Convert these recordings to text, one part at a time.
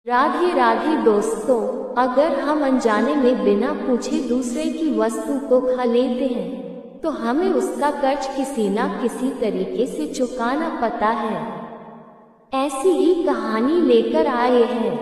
राधे राधे दोस्तों, अगर हम अनजाने में बिना पूछे दूसरे की वस्तु को खा लेते हैं तो हमें उसका कर्ज किसी न किसी तरीके से चुकाना पड़ता है। ऐसी ही कहानी लेकर आए हैं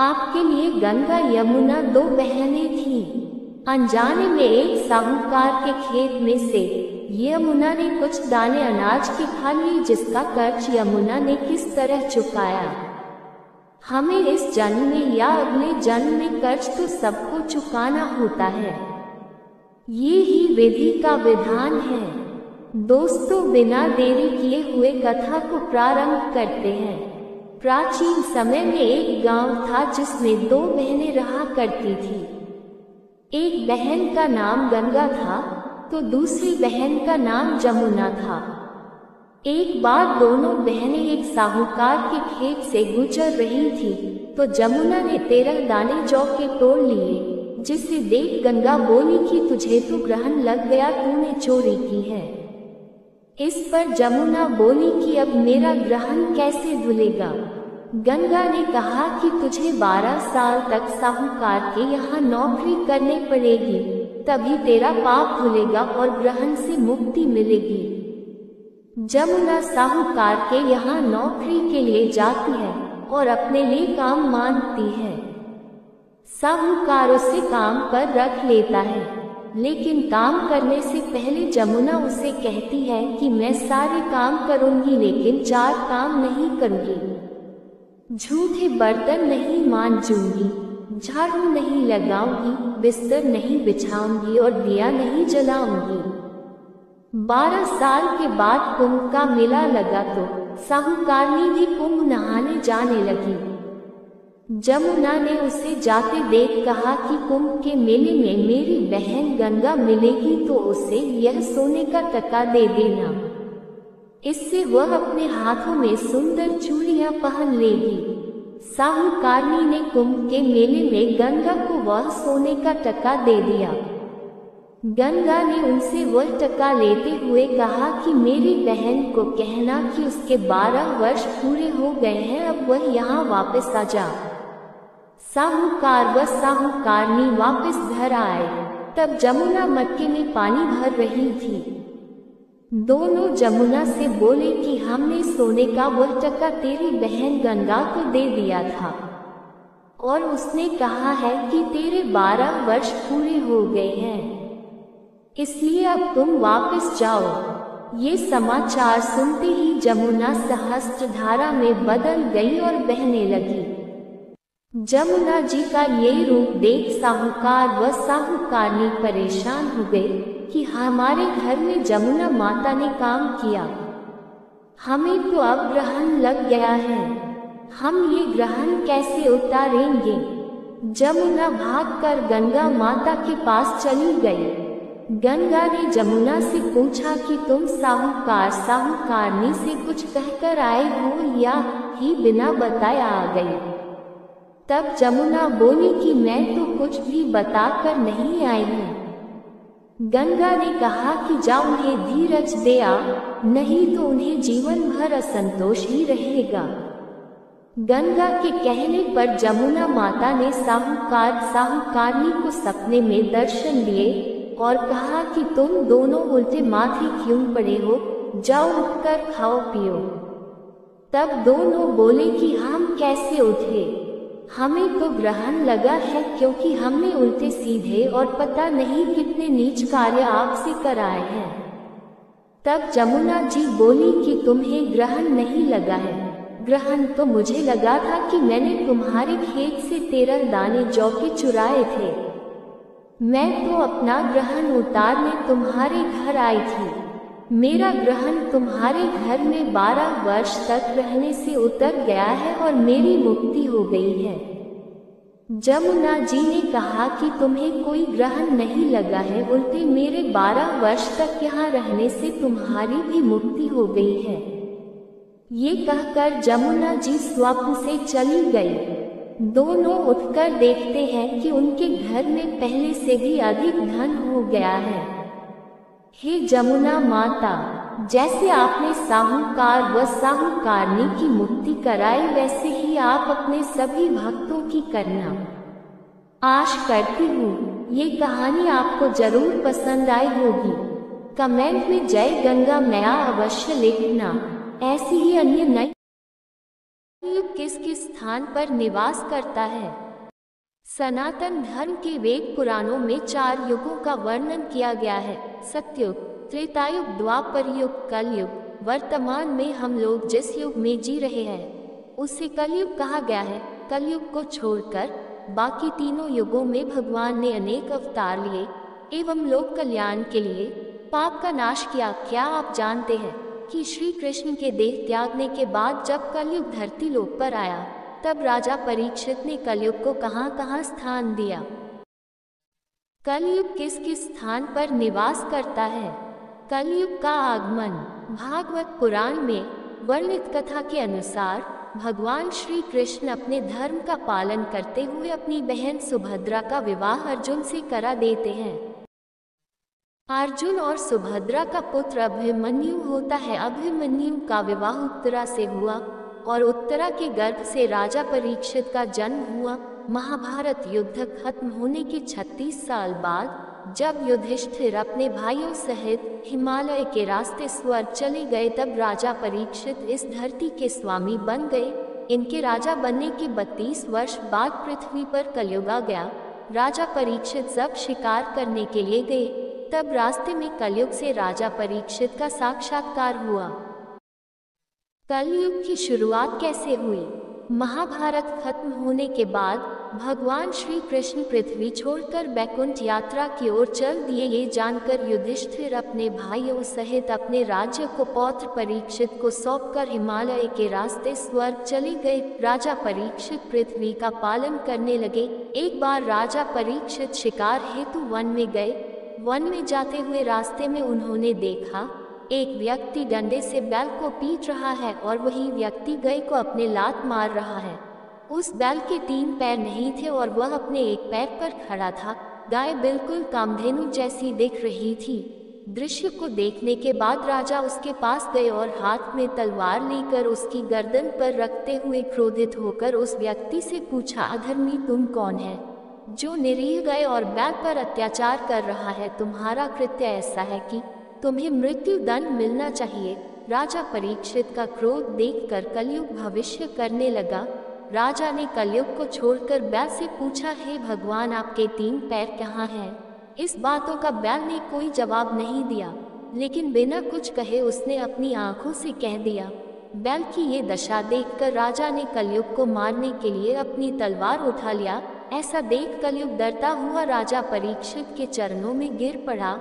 आपके लिए। गंगा यमुना दो बहनें थीं। अनजाने में एक साहूकार के खेत में से यमुना ने कुछ दाने अनाज के खा लिए, जिसका कर्ज यमुना ने किस तरह चुकाया। हमें इस जन्म में या अगले जन्म में कर्ज तो सबको चुकाना होता है। ये ही विधि का विधान है। दोस्तों, बिना देरी किए हुए कथा को प्रारंभ करते हैं। प्राचीन समय में एक गांव था जिसमें दो बहनें रहा करती थी। एक बहन का नाम गंगा था तो दूसरी बहन का नाम जमुना था। एक बार दोनों बहनें एक साहूकार के खेत से गुजर रही थी तो जमुना ने 13 दाने जौ के तोड़ लिए, जिसे देख गंगा बोली कि तुझे तो ग्रहण लग गया, तूने चोरी की है। इस पर जमुना बोली कि अब मेरा ग्रहण कैसे धुलेगा। गंगा ने कहा कि तुझे 12 साल तक साहूकार के यहाँ नौकरी करनी पड़ेगी, तभी तेरा पाप धुलेगा और ग्रहण से मुक्ति मिलेगी। जमुना साहूकार के यहाँ नौकरी के लिए जाती है और अपने लिए काम मांगती है। साहूकार उसे काम पर रख लेता है, लेकिन काम करने से पहले जमुना उसे कहती है कि मैं सारे काम करूंगी लेकिन 4 काम नहीं करूंगी। झूठे बर्तन नहीं मांजूंगी, झाड़ू नहीं लगाऊंगी, बिस्तर नहीं बिछाऊंगी और दिया नहीं जलाऊंगी। 12 साल के बाद कुंभ का मेला लगा तो साहूकारनी भी कुंभ नहाने जाने लगी। जमुना ने उसे जाते देख कहा कि कुंभ के मेले में मेरी बहन गंगा मिलेगी तो उसे यह सोने का टका दे देना, इससे वह अपने हाथों में सुंदर चूड़ियां पहन लेगी। साहूकारनी ने कुंभ के मेले में गंगा को वह सोने का टका दे दिया। गंगा ने उनसे वह टका लेते हुए कहा कि मेरी बहन को कहना कि उसके 12 वर्ष पूरे हो गए हैं, अब वह यहाँ वापस आ जा। साहूकार व साहूकारनी वापस घर आए। तब जमुना मटके में पानी भर रही थी। दोनों जमुना से बोले कि हमने सोने का वह टका तेरी बहन गंगा को दे दिया था और उसने कहा है कि तेरे 12 वर्ष पूरे हो गए हैं, इसलिए अब तुम वापस जाओ। ये समाचार सुनते ही जमुना सहस्त्रधारा में बदल गई और बहने लगी। जमुना जी का ये रूप देख साहूकार व साहूकारनी परेशान हो गए कि हमारे घर में जमुना माता ने काम किया, हमें तो अब ग्रहण लग गया है, हम ये ग्रहण कैसे उतारेंगे। जमुना भागकर गंगा माता के पास चली गई। गंगा ने जमुना से पूछा कि तुम साहूकार साहूकारनी से कुछ कहकर आए हो या ही बिना बताए आ गई। तब जमुना बोली कि मैं तो कुछ भी बताकर नहीं आई हूँ। गंगा ने कहा कि जा उन्हें धीरज दे आ, नहीं तो उन्हें जीवन भर असंतोष ही रहेगा। गंगा के कहने पर जमुना माता ने साहूकार साहूकारनी को सपने में दर्शन दिए और कहा कि तुम दोनों उल्टे माथे क्यों पड़े हो, जाओ उठकर खाओ पियो। तब दोनों बोले कि हम कैसे उठे, हमें तो ग्रहण लगा है क्योंकि हमने उल्टे सीधे और पता नहीं कितने नीच कार्य आपसे कराए हैं। तब जमुना जी बोली कि तुम्हें ग्रहण नहीं लगा है, ग्रहण तो मुझे लगा था कि मैंने तुम्हारे खेत से 13 दाने जौ के चुराए थे। मैं तो अपना ग्रहण उतारने तुम्हारे घर आई थी। मेरा ग्रहण तुम्हारे घर में 12 वर्ष तक रहने से उतर गया है और मेरी मुक्ति हो गई है। जमुना जी ने कहा कि तुम्हें कोई ग्रहण नहीं लगा है, उल्टे मेरे 12 वर्ष तक यहाँ रहने से तुम्हारी भी मुक्ति हो गई है। ये कहकर जमुना जी स्वप्न से चली गई। दोनों उठकर देखते हैं कि उनके घर में पहले से भी अधिक धन हो गया है। हे जमुना माता, जैसे आपने साहूकार व साहूकारनी की मुक्ति कराई, वैसे ही आप अपने सभी भक्तों की करना। आश करती हूँ ये कहानी आपको जरूर पसंद आई होगी। कमेंट में जय गंगा मैया अवश्य लिखना। ऐसी ही अन्य नई कलयुग किस किस स्थान पर निवास करता है। सनातन धर्म के वेद पुराणों में 4 युगों का वर्णन किया गया है। सतयुग, त्रेतायुग, द्वापर युग, कलयुग। वर्तमान में हम लोग जिस युग में जी रहे हैं उसे कलयुग कहा गया है। कलयुग को छोड़कर बाकी तीनों युगों में भगवान ने अनेक अवतार लिए एवं लोक कल्याण के लिए पाप का नाश किया। क्या आप जानते हैं कि श्री कृष्ण के देह त्यागने के बाद जब कलयुग धरती लोक पर आया तब राजा परीक्षित ने कलयुग को कहां कहां स्थान दिया। कलयुग किस किस स्थान पर निवास करता है। कलयुग का आगमन। भागवत पुराण में वर्णित कथा के अनुसार भगवान श्री कृष्ण अपने धर्म का पालन करते हुए अपनी बहन सुभद्रा का विवाह अर्जुन से करा देते हैं। अर्जुन और सुभद्रा का पुत्र अभिमन्यु होता है। अभिमन्यु का विवाह उत्तरा से हुआ और उत्तरा के गर्भ से राजा परीक्षित का जन्म हुआ। महाभारत युद्ध खत्म होने के 36 साल बाद जब युधिष्ठिर अपने भाइयों सहित हिमालय के रास्ते स्वर्ग चले गए तब राजा परीक्षित इस धरती के स्वामी बन गए। इनके राजा बनने के 32 वर्ष बाद पृथ्वी पर कलयुग आ गया। राजा परीक्षित जब शिकार करने के लिए गए तब रास्ते में कलयुग से राजा परीक्षित का साक्षात्कार हुआ। कलयुग की शुरुआत कैसे हुई। महाभारत खत्म होने के बाद भगवान श्री कृष्ण पृथ्वी छोड़कर बैकुंठ यात्रा की ओर चल दिए। ये जानकर युधिष्ठिर अपने भाइयों सहित अपने राज्य को पौत्र परीक्षित को सौंपकर हिमालय के रास्ते स्वर्ग चले गए। राजा परीक्षित पृथ्वी का पालन करने लगे। एक बार राजा परीक्षित शिकार हेतु वन में गए। वन में जाते हुए रास्ते में उन्होंने देखा एक व्यक्ति डंडे से बैल को पीट रहा है और वही व्यक्ति गाय को अपने लात मार रहा है। उस बैल के 3 पैर नहीं थे और वह अपने एक पैर पर खड़ा था। गाय बिल्कुल कामधेनु जैसी दिख रही थी। दृश्य को देखने के बाद राजा उसके पास गए और हाथ में तलवार लेकर उसकी गर्दन पर रखते हुए क्रोधित होकर उस व्यक्ति से पूछा, अधर्मी तुम कौन है जो निरीह गाय और बैल पर अत्याचार कर रहा है। तुम्हारा कृत्य ऐसा है कि तुम्हें मृत्यु दंड मिलना चाहिए। राजा परीक्षित का क्रोध देखकर कलयुग भविष्य करने लगा। राजा ने कलयुग को छोड़कर बैल से पूछा, हे भगवान आपके 3 पैर कहाँ हैं? इस बातों का बैल ने कोई जवाब नहीं दिया, लेकिन बिना कुछ कहे उसने अपनी आंखों से कह दिया। बैल की ये दशा देखकर राजा ने कलयुग को मारने के लिए अपनी तलवार उठा लिया। ऐसा देख कलयुग डरता हुआ राजा परीक्षित के चरणों में गिर पड़ा।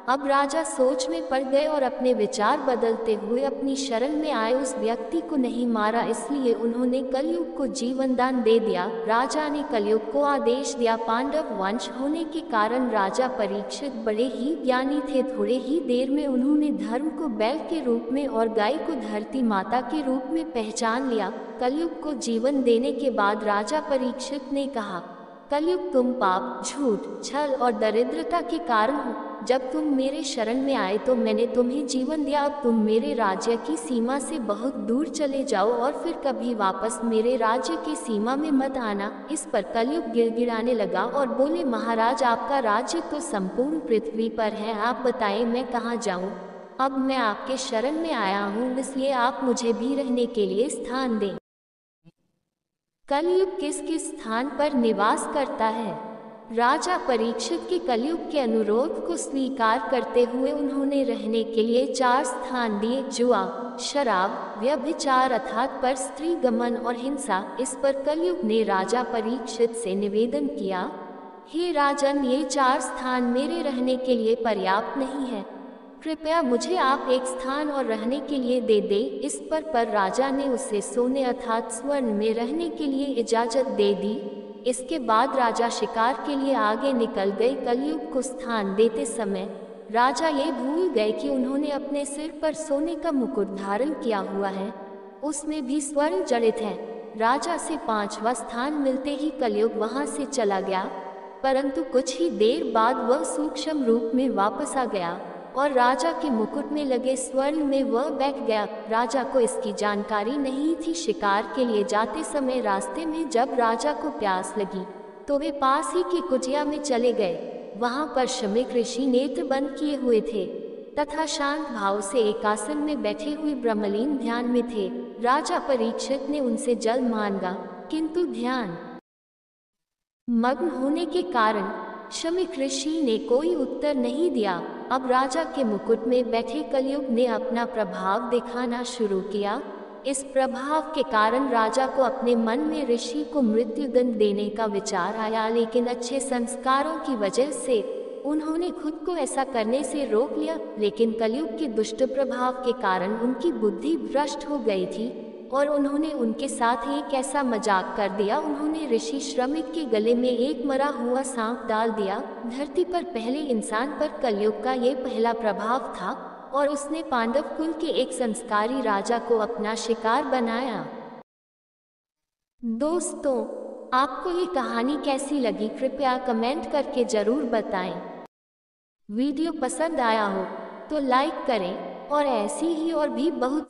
अब राजा सोच में पड़ गए और अपने विचार बदलते हुए अपनी शरण में आए उस व्यक्ति को नहीं मारा, इसलिए उन्होंने कलयुग को जीवन दान दे दिया। राजा ने कलयुग को आदेश दिया। पांडव वंश होने के कारण राजा परीक्षित बड़े ही ज्ञानी थे। थोड़े ही देर में उन्होंने धर्म को बैल के रूप में और गाय को धरती माता के रूप में पहचान लिया। कलयुग को जीवन देने के बाद राजा परीक्षित ने कहा, कलयुग तुम पाप, झूठ, छल और दरिद्रता के कारण हो। जब तुम मेरे शरण में आए तो मैंने तुम्हें जीवन दिया। अब तुम मेरे राज्य की सीमा से बहुत दूर चले जाओ और फिर कभी वापस मेरे राज्य की सीमा में मत आना। इस पर कलयुग गिड़गिड़ाने लगा और बोले, महाराज आपका राज्य तो संपूर्ण पृथ्वी पर है, आप बताएं मैं कहाँ जाऊँ? अब मैं आपके शरण में आया हूँ, इसलिए आप मुझे भी रहने के लिए स्थान दें। कलयुग किस किस स्थान पर निवास करता है। राजा परीक्षित के कलयुग के अनुरोध को स्वीकार करते हुए उन्होंने रहने के लिए 4 स्थान दिए, जुआ, शराब, व्यभिचार अर्थात पर स्त्री गमन और हिंसा। इस पर कलयुग ने राजा परीक्षित से निवेदन किया, हे राजन, ये 4 स्थान मेरे रहने के लिए पर्याप्त नहीं है, कृपया मुझे आप एक स्थान और रहने के लिए दे दे। इस पर राजा ने उसे सोने अर्थात स्वर्ण में रहने के लिए इजाजत दे दी। इसके बाद राजा शिकार के लिए आगे निकल गए। कलयुग को स्थान देते समय राजा ये भूल गए कि उन्होंने अपने सिर पर सोने का मुकुट धारण किया हुआ है, उसमें भी स्वर्ण जड़ित है। राजा से 5वां स्थान मिलते ही कलयुग वहां से चला गया, परंतु कुछ ही देर बाद वह सूक्ष्म रूप में वापस आ गया। और राजा के मुकुट में लगे स्वर्ण में वह बैठ गया। राजा को इसकी जानकारी नहीं थी। शिकार के लिए जाते समय रास्ते में जब राजा को प्यास लगी तो वे पास ही की कुटिया में चले गए। वहां पर शमीक ऋषि नेत्र बंद किए हुए थे तथा शांत भाव से एक आसन में बैठे हुए ब्रह्मलीन ध्यान में थे। राजा परीक्षित ने उनसे जल मांगा, किंतु ध्यान मग्न होने के कारण शमीक ऋषि ने कोई उत्तर नहीं दिया। अब राजा के मुकुट में बैठे कलयुग ने अपना प्रभाव दिखाना शुरू किया। इस प्रभाव के कारण राजा को अपने मन में ऋषि को मृत्युदंड देने का विचार आया, लेकिन अच्छे संस्कारों की वजह से उन्होंने खुद को ऐसा करने से रोक लिया। लेकिन कलयुग के दुष्ट प्रभाव के कारण उनकी बुद्धि भ्रष्ट हो गई थी और उन्होंने उनके साथ एक ऐसा मजाक कर दिया। उन्होंने ऋषि श्रमिक के गले में एक मरा हुआ सांप डाल दिया। धरती पर पहले इंसान पर कलयुग का ये पहला प्रभाव था और उसने पांडव कुल के एक संस्कारी राजा को अपना शिकार बनाया। दोस्तों, आपको ये कहानी कैसी लगी कृपया कमेंट करके जरूर बताएं। वीडियो पसंद आया हो तो लाइक करें और ऐसी ही और भी बहुत